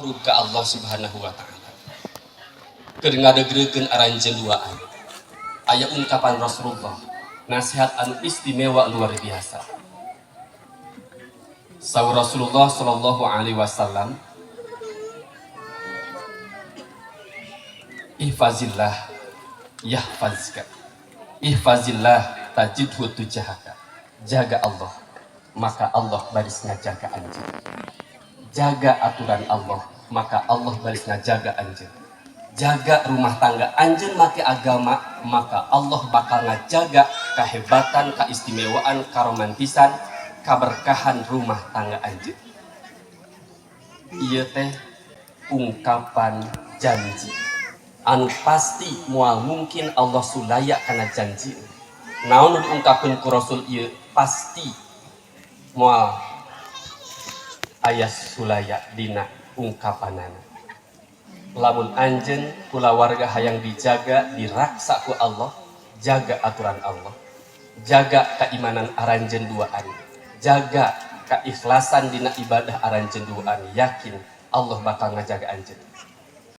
makrub ke Allah subhanahu wa ta'ala. Kedengar-dengarkan aranjeun duaan. Aya ungkapan Rasulullah, nasihat anu istimewa luar biasa. Saur Rasulullah sallallahu alaihi wasallam, ihfazillah yahfazka, ihfazillah tajidhu tujahaka. Jaga Allah, maka Allah baris ngajaga anjeun. Jaga aturan Allah, maka Allah baris ngajaga anjeun. Jaga rumah tangga anjeun make agama, maka Allah bakal ngajaga kehebatan, keistimewaan, karomantisan, keberkahan rumah tangga anjeun. Ieu teh ungkapan janji anu pasti moal mungkin Allah sulaya kana janji. Naon diungkapkeun ku Rasul ieu pasti moal aya sulaya dina ungkapanana. Lamun anjeun kulawarga hayang dijaga, diraksa ku Allah, jaga aturan Allah, jaga keimanan aranjeun duaan, jaga keikhlasan dina ibadah aranjeun duaan, yakin Allah bakal ngajaga anjeun.